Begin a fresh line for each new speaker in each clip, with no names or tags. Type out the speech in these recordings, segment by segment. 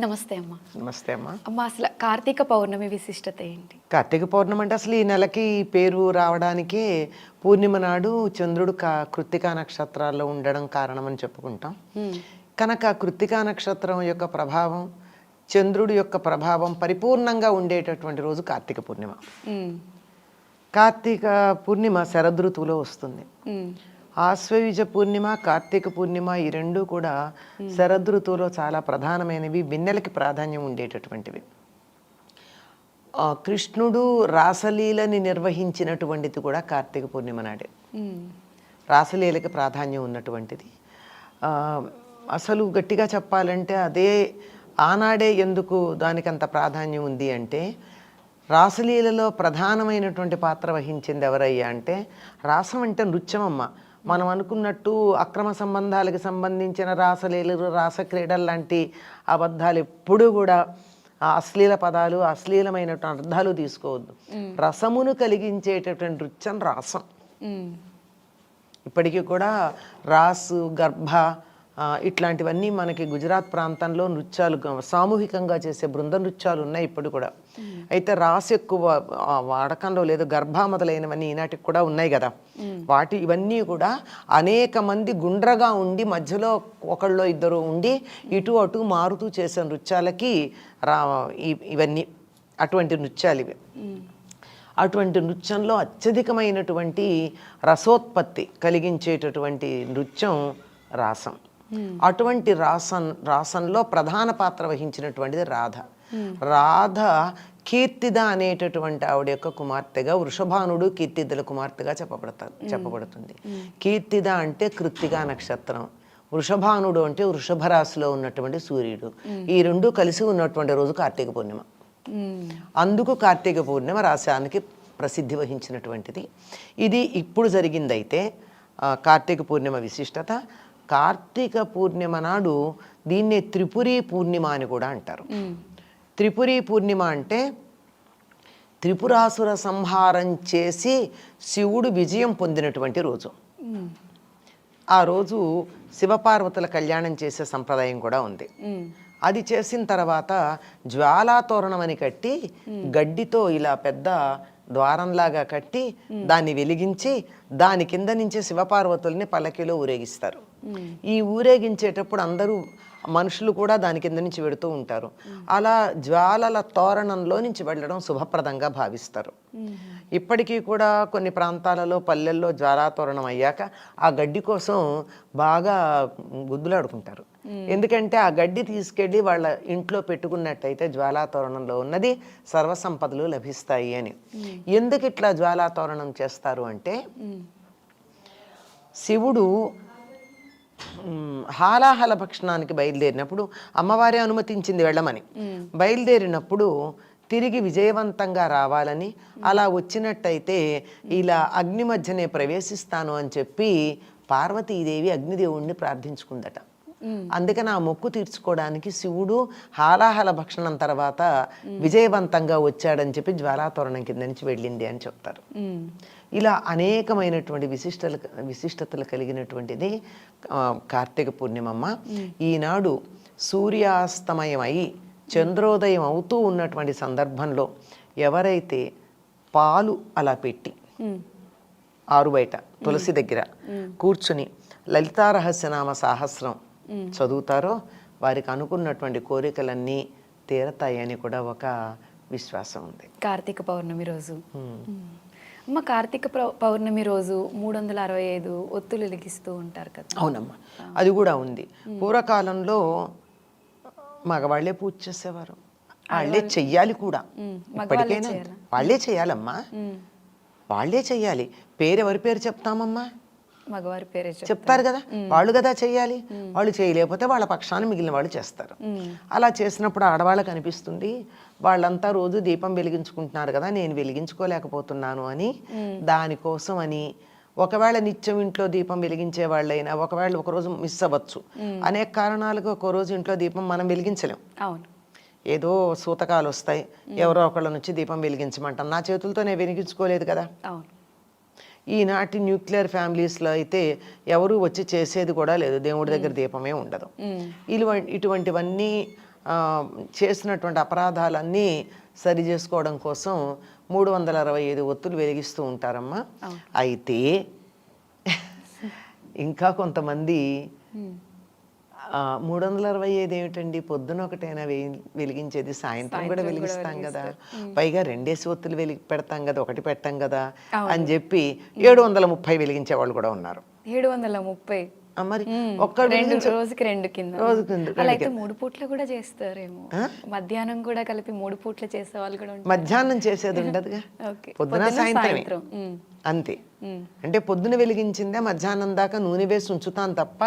నమస్తే అమ్మ.
నమస్తే అమ్మా.
అమ్మ, అసలు కార్తీక పౌర్ణమి విశిష్టత ఏంటి?
కార్తీక పౌర్ణమి అంటే అసలు ఈ నెలకి పేరు రావడానికి పూర్ణిమ నాడు చంద్రుడు కృత్తికా నక్షత్రాల్లో ఉండడం కారణమని చెప్పుకుంటాం. కనుక కృత్తికా నక్షత్రం యొక్క ప్రభావం, చంద్రుడి యొక్క ప్రభావం పరిపూర్ణంగా ఉండేటటువంటి రోజు కార్తీక పూర్ణిమ. కార్తీక పూర్ణిమ శరదృతువులో వస్తుంది. ఆశ్వయుజ పూర్ణిమ, కార్తీక పూర్ణిమ ఈ రెండు కూడా శరదృతువులో చాలా ప్రధానమైనవి, వెన్నెలకి ప్రాధాన్యం ఉండేటటువంటివి. కృష్ణుడు రాసలీలని నిర్వహించినటువంటిది కూడా కార్తీక పూర్ణిమ నాడే. రాసలీలకి ప్రాధాన్యం ఉన్నటువంటిది. అసలు గట్టిగా చెప్పాలంటే అదే ఆనాడే ఎందుకు దానికి అంత ప్రాధాన్యం ఉంది అంటే, రాసలీలలో ప్రధానమైనటువంటి పాత్ర వహించింది ఎవరయ్యా అంటే, రాసం అంటే నృత్యం అమ్మ. మనం అనుకున్నట్టు అక్రమ సంబంధాలకు సంబంధించిన రాసలీలలు, రాసక్రీడలు లాంటి అబద్ధాలు ఎప్పుడూ కూడా అశ్లీల పదాలు, అశ్లీలమైనటువంటి అర్థాలు తీసుకోవద్దు. రసమును కలిగించేటటువంటి నృత్యం రాసం. ఇప్పటికీ కూడా రాసు, గర్భ ఇట్లాంటివన్నీ మనకి గుజరాత్ ప్రాంతంలో నృత్యాలు, సామూహికంగా చేసే బృంద నృత్యాలు ఉన్నాయి ఇప్పుడు కూడా. అయితే రాసు ఎక్కువ వాడకంలో లేదు, గర్భ మొదలైనవన్నీ ఈనాటికి కూడా ఉన్నాయి కదా. ఇవన్నీ కూడా అనేక మంది గుండ్రగా ఉండి మధ్యలో ఒకళ్ళు ఇద్దరు ఉండి ఇటు అటు మారుతూ చేసే నృత్యాలకి ఇవన్నీ అటువంటి నృత్యాలు ఇవి. అటువంటి నృత్యంలో అత్యధికమైనటువంటి రసోత్పత్తి కలిగించేటటువంటి నృత్యం రాసం. అటువంటి రాసంలో ప్రధాన పాత్ర వహించినటువంటిది రాధ. రాధ కీర్తిద అనేటటువంటి ఆవిడ యొక్క కుమార్తెగా, వృషభానుడు కీర్తిదల కుమార్తెగా చెప్పబడుతుంది. కీర్తిద అంటే కృత్తికా నక్షత్రం, వృషభానుడు అంటే వృషభ రాశిలో ఉన్నటువంటి సూర్యుడు. ఈ రెండు కలిసి ఉన్నటువంటి రోజు కార్తీక పూర్ణిమ. అందుకు కార్తీక పూర్ణిమ రాశానికి ప్రసిద్ధి వహించినటువంటిది. ఇది ఇప్పుడు జరిగిందైతే కార్తీక పూర్ణిమ విశిష్టత. కార్తీక పూర్ణిమ నాడు దీన్నే త్రిపురీ పూర్ణిమ అని కూడా అంటారు. త్రిపురీ పూర్ణిమ అంటే త్రిపురాసుర సంహారం చేసి శివుడు విజయం పొందినటువంటి రోజు. ఆ రోజు శివపార్వతుల కళ్యాణం చేసే సంప్రదాయం కూడా ఉంది. అది చేసిన తర్వాత జ్వాలాతోరణం అని కట్టి, గడ్డితో ఇలా పెద్ద ద్వారంలాగా కట్టి దాన్ని వెలిగించి దాని కింద నుంచి శివపార్వతుల్ని పల్లకిలో ఊరేగిస్తారు. ఈ ఊరేగించేటప్పుడు అందరూ మనుషులు కూడా దాని కింద నుంచి వెడుతూ ఉంటారు. అలా జ్వాలల తోరణంలో నుంచి వెళ్ళడం శుభప్రదంగా భావిస్తారు. ఇప్పటికీ కూడా కొన్ని ప్రాంతాలలో, పల్లెల్లో జ్వాలాతోరణం అయ్యాక ఆ గడ్డి కోసం బాగా గుద్దులాడుకుంటారు. ఎందుకంటే ఆ గడ్డి తీసుకెళ్ళి వాళ్ళ ఇంట్లో పెట్టుకున్నట్టయితే జ్వాలాతోరణంలో ఉన్నది సర్వసంపదలు లభిస్తాయి అని. ఎందుకు ఇట్లా జ్వాలాతోరణం చేస్తారు అంటే, శివుడు హాలాహల భక్షణానికి బయలుదేరినప్పుడు అమ్మవారే అనుమతించింది వెళ్ళమని. బయలుదేరినప్పుడు తిరిగి విజయవంతంగా రావాలని, అలా వచ్చినట్టయితే ఇలా అగ్ని మధ్యనే ప్రవేశిస్తాను అని చెప్పి పార్వతీదేవి అగ్నిదేవుణ్ణి ప్రార్థించుకుందట. అందుకని ఆ మొక్కు తీర్చుకోవడానికి శివుడు హాలాహల భక్షణం తర్వాత విజయవంతంగా వచ్చాడని చెప్పి జ్వాలాతోరణం కింద నుంచి వెళ్ళింది అని చెప్తారు. ఇలా అనేకమైనటువంటి విశిష్టతలు కలిగినటువంటిది కార్తీక పూర్ణిమమ్మ. ఈనాడు సూర్యాస్తమయం అయి చంద్రోదయం అవుతూ ఉన్నటువంటి సందర్భంలో ఎవరైతే పాలు అలా పెట్టి ఆరు బయట తులసి దగ్గర కూర్చుని లలితారహస్యనామ సాహస్రం చదువుతారో వారికి అనుకున్నటువంటి కోరికలన్నీ తీరతాయని కూడా ఒక విశ్వాసం ఉంది.
కార్తీక పౌర్ణమి రోజు అమ్మ, కార్తీక పౌర్ణమి రోజు 365 ఒత్తులు వెలిగిస్తూ ఉంటారు కదా.
అవునమ్మా, అది కూడా ఉంది. పూర్వకాలంలో మగవాళ్లే పూజ చేసేవారు, వాళ్ళే చెయ్యాలి కూడా. ఇప్పటికైనా వాళ్ళే చెయ్యాలమ్మా, వాళ్ళే చెయ్యాలి. పేరు ఎవరి పేరు చెప్తామమ్మా?
మగవారి పేరే
చెప్తారు కదా, వాళ్ళు కదా చెయ్యాలి. వాళ్ళు చేయలేకపోతే వాళ్ళ పక్షాన్ని మిగిలిన వాళ్ళు చేస్తారు. అలా చేసినప్పుడు ఆడవాళ్ళకి అనిపిస్తుంది, వాళ్ళంతా రోజు దీపం వెలిగించుకుంటున్నారు కదా, నేను వెలిగించుకోలేకపోతున్నాను అని. దానికోసం అని ఒకవేళ నిత్యం ఇంట్లో దీపం వెలిగించే వాళ్ళైనా ఒకవేళ ఒకరోజు మిస్ అవ్వచ్చు. అనేక కారణాలకు ఒక రోజు ఇంట్లో దీపం మనం వెలిగించలేం. ఏదో సూతకాలు వస్తాయి, ఎవరో ఒకళ్ళ నుంచి దీపం వెలిగించమంటాం. నా చేతులతో నేను వెలిగించుకోలేదు కదా. ఈనాటి న్యూక్లియర్ ఫ్యామిలీస్లో అయితే ఎవరు వచ్చి చేసేది కూడా లేదు, దేవుడి దగ్గర దీపమే ఉండదు. ఇటువంటివన్నీ చేసినటువంటి అపరాధాలన్నీ సరి చేసుకోవడం కోసం 365 ఒత్తులు వెలిగిస్తూ ఉంటారమ్మా. అయితే ఇంకా కొంతమంది 365 ఏమిటండి, పొద్దున ఒకటైనా వెలిగించేది, సాయంత్రం కూడా వెలిగిస్తాం కదా, పైగా 2 ఒత్తులు పెడతాం కదా, ఒకటి పెట్టాం కదా అని చెప్పి 730 వెలిగించే వాళ్ళు కూడా ఉన్నారు.
730
మరి
రోజుకి 2 కింద. అలా అయితే 3 పూట్ల కూడా చేస్తారేమో, మధ్యాహ్నం కూడా కలిపి 3 పూట్ల చేసే వాళ్ళు కూడా ఉంటారు.
మధ్యాహ్నం చేసేది ఉండదుగా, పొద్దున సాయంత్రం అంతే. అంటే పొద్దున వెలిగించిందే మధ్యాహ్నం దాకా నూనె వేసి ఉంచుతాం తప్ప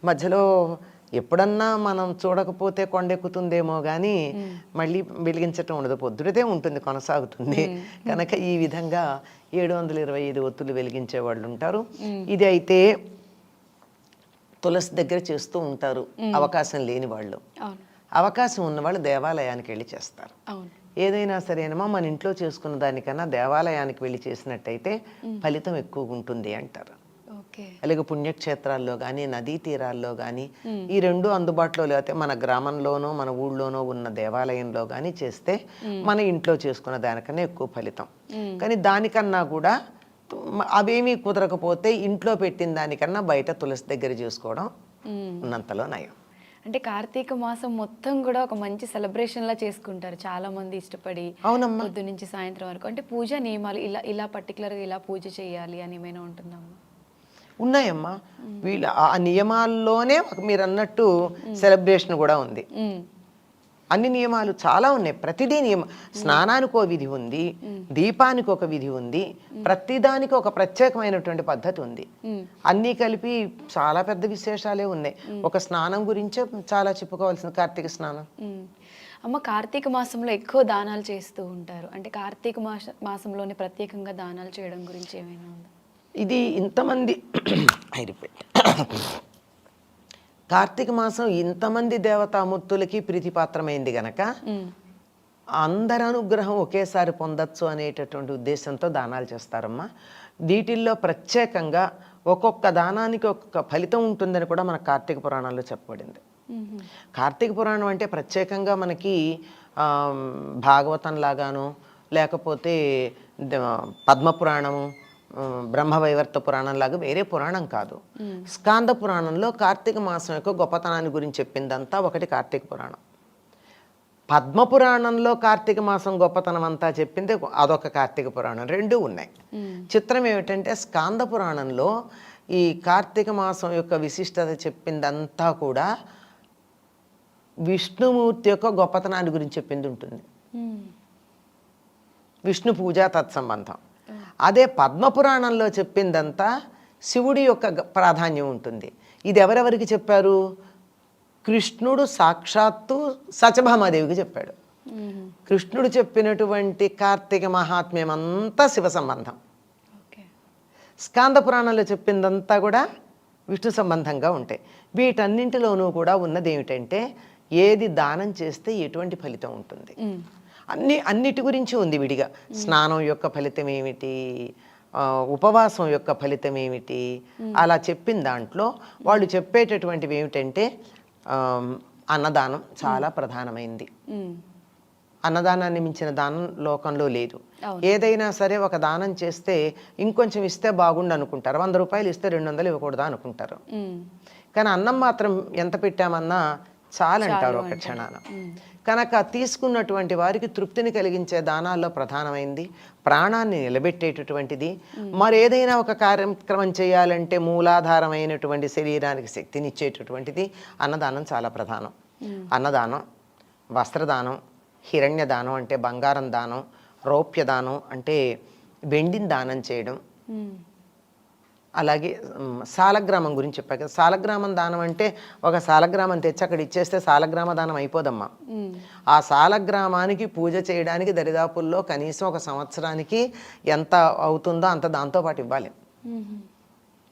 మధ్యలో ఎప్పుడన్నా మనం చూడకపోతే కొండెక్కుతుందేమో కానీ మళ్ళీ వెలిగించటం ఉండదు, పొద్దునదే ఉంటుంది, కొనసాగుతుంది. కనుక ఈ విధంగా 725 ఒత్తులు వెలిగించే వాళ్ళు ఉంటారు. ఇది అయితే తులసి దగ్గర చేస్తూ ఉంటారు అవకాశం లేని వాళ్ళు. అవకాశం ఉన్నవాళ్ళు దేవాలయానికి వెళ్ళి చేస్తారు. ఏదైనా సరేనమ్మా మన ఇంట్లో చేసుకున్న దానికన్నా దేవాలయానికి వెళ్ళి చేసినట్టయితే ఫలితం ఎక్కువ ఉంటుంది అంటారు. అలాగే పుణ్యక్షేత్రాల్లో కానీ నదీ తీరాల్లో కానీ ఈ 2 అందుబాటులో లేకపోతే మన గ్రామంలోనో మన ఊళ్ళోనో ఉన్న దేవాలయంలో కానీ చేస్తే మన ఇంట్లో చేసుకున్న దానికన్నా ఎక్కువ ఫలితం. కానీ దానికన్నా కూడా అవేమీ కుదరకపోతే ఇంట్లో పెట్టిన దానికన్నా బయట తులసి దగ్గర చేసుకోవడం ఉన్నంతలో నయం.
అంటే కార్తీక మాసం మొత్తం కూడా ఒక మంచి సెలబ్రేషన్ లా చేసుకుంటారు చాలా మంది ఇష్టపడి.
అవునమ్మా.
పొద్దు నుంచి సాయంత్రం వరకు అంటే పూజ నియమాలు ఇలా పర్టికులర్గా ఇలా పూజ చేయాలి అని ఏమైనా ఉంటుందమ్మా?
ఉన్నాయమ్మా. వీళ్ళ ఆ నియమాల్లోనే మీరు అన్నట్టు సెలబ్రేషన్ కూడా ఉంది. అన్ని నియమాలు చాలా ఉన్నాయి, ప్రతిదీ నియమం. స్నానానికి ఒక విధి ఉంది, దీపానికి ఒక విధి ఉంది, ప్రతిదానికి ఒక ప్రత్యేకమైనటువంటి పద్ధతి ఉంది. అన్నీ కలిపి చాలా పెద్ద విశేషాలే ఉన్నాయి. ఒక స్నానం గురించే చాలా చెప్పుకోవాల్సిన కార్తీక స్నానం.
అమ్మ, కార్తీక మాసంలో ఎక్కువ దానాలు చేస్తూ ఉంటారు, అంటే కార్తీక మాసంలోనే ప్రత్యేకంగా దానాలు చేయడం గురించి ఏమైనా ఉందా?
ఇది ఇంతమంది కార్తీక మాసం ఇంతమంది దేవతామూర్తులకి ప్రీతిపాత్రమైంది గనక అందరి అనుగ్రహం ఒకేసారి పొందొచ్చు అనేటటువంటి ఉద్దేశంతో దానాలు చేస్తారమ్మా. వీటిల్లో ప్రత్యేకంగా ఒక్కొక్క దానానికి ఒక్కొక్క ఫలితం ఉంటుందని కూడా మన కార్తీక పురాణాల్లో చెప్పబడింది. కార్తీక పురాణం అంటే ప్రత్యేకంగా మనకి భాగవతం లాగాను లేకపోతే పద్మపురాణము బ్రహ్మవైవర్త పురాణం లాగా వేరే పురాణం కాదు. స్కాంద పురాణంలో కార్తీక మాసం యొక్క గొప్పతనాన్ని గురించి చెప్పిందంతా ఒకటి కార్తీక పురాణం. పద్మపురాణంలో కార్తీక మాసం గొప్పతనం అంతా చెప్పింది అదొక కార్తీక పురాణం. 2 ఉన్నాయి. చిత్రం ఏమిటంటే స్కాంద పురాణంలో ఈ కార్తీక మాసం యొక్క విశిష్టత చెప్పిందంతా కూడా విష్ణుమూర్తి యొక్క గొప్పతనాన్ని గురించి చెప్పింది ఉంటుంది, విష్ణు పూజ తత్సంబంధం. అదే పద్మపురాణంలో చెప్పిందంతా శివుడి యొక్క ప్రాధాన్యం ఉంటుంది. ఇది ఎవరెవరికి చెప్పారు? కృష్ణుడు సాక్షాత్తు సత్యభామాదేవికి చెప్పాడు. కృష్ణుడు చెప్పినటువంటి కార్తీక మహాత్మ్యం అంతా శివ సంబంధం. స్కాంద పురాణంలో చెప్పిందంతా కూడా విష్ణు సంబంధంగా ఉంటాయి. వీటన్నింటిలోనూ కూడా ఉన్నది ఏమిటంటే ఏది దానం చేస్తే ఎటువంటి ఫలితం ఉంటుంది అన్నిటి గురించి ఉంది విడిగా. స్నానం యొక్క ఫలితం ఏమిటి, ఉపవాసం యొక్క ఫలితం ఏమిటి, అలా చెప్పిన దాంట్లో వాళ్ళు చెప్పేటటువంటివి ఏమిటంటే అన్నదానం చాలా ప్రధానమైంది. అన్నదానాన్ని మించిన దానం లోకంలో లేదు. ఏదైనా సరే ఒక దానం చేస్తే ఇంకొంచెం ఇస్తే బాగుండు అనుకుంటారు, 100 రూపాయలు ఇస్తే 200 ఇవ్వకూడదా అనుకుంటారు. కానీ అన్నం మాత్రం ఎంత పెట్టామన్నా చాలంటారు ఒక క్షణాన. కనుక తీసుకున్నటువంటి వారికి తృప్తిని కలిగించే దానాల్లో ప్రధానమైంది, ప్రాణాన్ని నిలబెట్టేటటువంటిది. మరేదైనా ఒక కార్యక్రమం చేయాలంటే మూలాధారమైనటువంటి శరీరానికి శక్తినిచ్చేటటువంటిది అన్నదానం చాలా ప్రధానం. అన్నదానం, వస్త్రదానం, హిరణ్యదానం అంటే బంగారం దానం, రౌప్యదానం అంటే వెండిని దానం చేయడం. అలాగే సాలగ్రామం గురించి చెప్పా కదా, సాలగ్రామం దానం అంటే ఒక సాలగ్రామం తెచ్చి అక్కడ ఇచ్చేస్తే సాలగ్రామ దానం అయిపోదమ్మా. ఆ సాలగ్రామానికి పూజ చేయడానికి దరిదాపుల్లో కనీసం ఒక సంవత్సరానికి ఎంత అవుతుందో అంత దాంతోపాటు ఇవ్వాలి.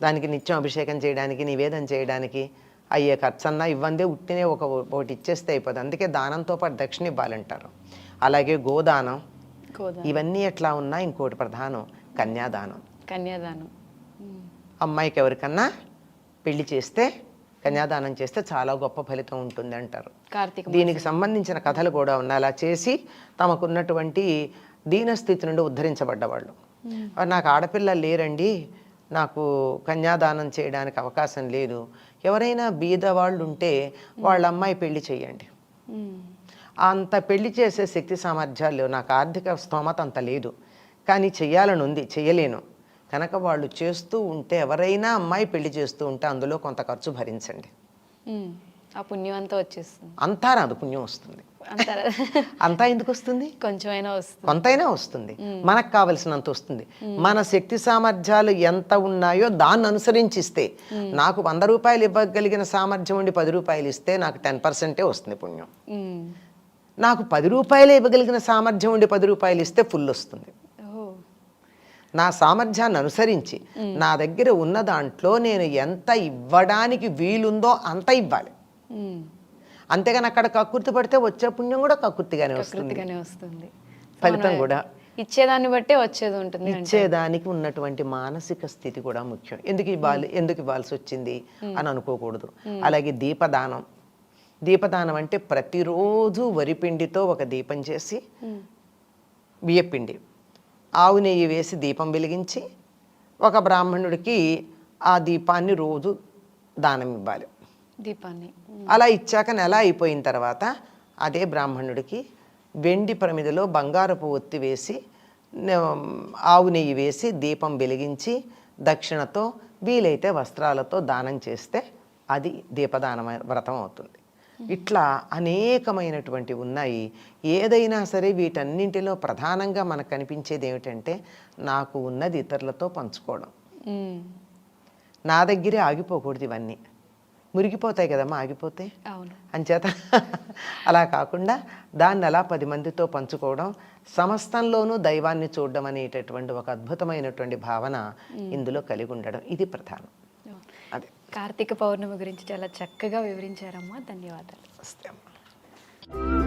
దానికి నిత్యం అభిషేకం చేయడానికి, నివేదన చేయడానికి అయ్యే ఖర్చన్నా ఇవ్వందే ఉట్టినే ఒకటి ఇచ్చేస్తే అయిపోతుంది. అందుకే దానంతో పాటు దక్షిణ ఇవ్వాలంటారు. అలాగే గోదానం, ఇవన్నీ ఎట్లా ఉన్నా ఇంకోటి ప్రధానం కన్యాదానం.
కన్యాదానం
అమ్మాయికి ఎవరికన్నా పెళ్లి చేస్తే కన్యాదానం చేస్తే చాలా గొప్ప ఫలితం ఉంటుంది అంటారు.
కార్తీక
దీనికి సంబంధించిన కథలు కూడా ఉన్నాయి. అలా చేసి తమకున్నటువంటి దీనస్థితి నుండి ఉద్ధరించబడ్డవాళ్ళు. నాకు ఆడపిల్లలు లేరండి, నాకు కన్యాదానం చేయడానికి అవకాశం లేదు, ఎవరైనా బీద వాళ్ళు ఉంటే వాళ్ళ అమ్మాయి పెళ్లి చేయండి. అంత పెళ్లి చేసే శక్తి సామర్థ్యాలు లేవు, నాకు ఆర్థిక స్తోమత అంత లేదు, కానీ చెయ్యాలని ఉంది, చెయ్యలేను కనుక వాళ్ళు చేస్తూ ఉంటే, ఎవరైనా అమ్మాయి పెళ్లి చేస్తూ ఉంటే అందులో కొంత ఖర్చు భరించండి.
ఆ పుణ్యం అంతా వచ్చేస్తుంది.
అంతా రాదు, పుణ్యం వస్తుంది. అంతా ఎందుకు వస్తుంది?
కొంచెమైనా వస్తుంది,
కొంతైనా వస్తుంది. మనకు కావలసినంత వస్తుంది. మన శక్తి సామర్థ్యాలు ఎంత ఉన్నాయో దాన్ని అనుసరించిస్తే, నాకు 100 రూపాయలు ఇవ్వగలిగిన సామర్థ్యం ఉండి 10 రూపాయలు ఇస్తే నాకు 10% వస్తుంది పుణ్యం. నాకు 10 రూపాయలు ఇవ్వగలిగిన సామర్థ్యం ఉండి 10 రూపాయలు ఇస్తే ఫుల్ వస్తుంది. నా సామర్థ్యాన్ని అనుసరించి నా దగ్గర ఉన్న దాంట్లో నేను ఎంత ఇవ్వడానికి వీలుందో అంత ఇవ్వాలి. అంతేగాని అక్కడ కక్కుర్తి పడితే వచ్చే పుణ్యం కూడా కక్కుర్తిగానే వస్తుంది. ఫలితం కూడా
ఇచ్చేదాన్ని బట్టే వచ్చేది ఉంటుంది.
ఇచ్చేదానికి ఉన్నటువంటి మానసిక స్థితి కూడా ముఖ్యం. ఎందుకు ఇవ్వాల్సి వచ్చింది అని అనుకోకూడదు. అలాగే దీపదానం అంటే ప్రతిరోజు వరిపిండితో ఒక దీపం చేసి, బియ్యపిండి, ఆవు నెయ్యి వేసి దీపం వెలిగించి ఒక బ్రాహ్మణుడికి ఆ దీపాన్ని రోజు దానం ఇవ్వాలి.
దీపాన్ని
అలా ఇచ్చాక నెల అయిపోయిన తర్వాత అదే బ్రాహ్మణుడికి వెండి ప్రమిదలో బంగారపు ఒత్తి వేసి, ఆవు నెయ్యి వేసి దీపం వెలిగించి దక్షిణతో వీలైతే వస్త్రాలతో దానం చేస్తే అది దీపదాన వ్రతం అవుతుంది. ఇట్లా అనేకమైనటువంటి ఉన్నాయి. ఏదైనా సరే వీటన్నింటిలో ప్రధానంగా మనకు కనిపించేది ఏమిటంటే, నాకు ఉన్నది ఇతరులతో పంచుకోవడం. నా దగ్గరే ఆగిపోకూడదు, ఇవన్నీ మురిగిపోతాయి కదమ్మా ఆగిపోతే. అంచేత అలా కాకుండా దాన్ని అలా 10 మందితో పంచుకోవడం, సమస్తంలోనూ దైవాన్ని చూడడం అనేటటువంటి ఒక అద్భుతమైనటువంటి భావన ఇందులో కలిగి ఉండడం, ఇది ప్రధానం. అదే
కార్తీక పౌర్ణమి గురించి చాలా చక్కగా వివరించారమ్మా. ధన్యవాదాలు.
నమస్తే అమ్మా.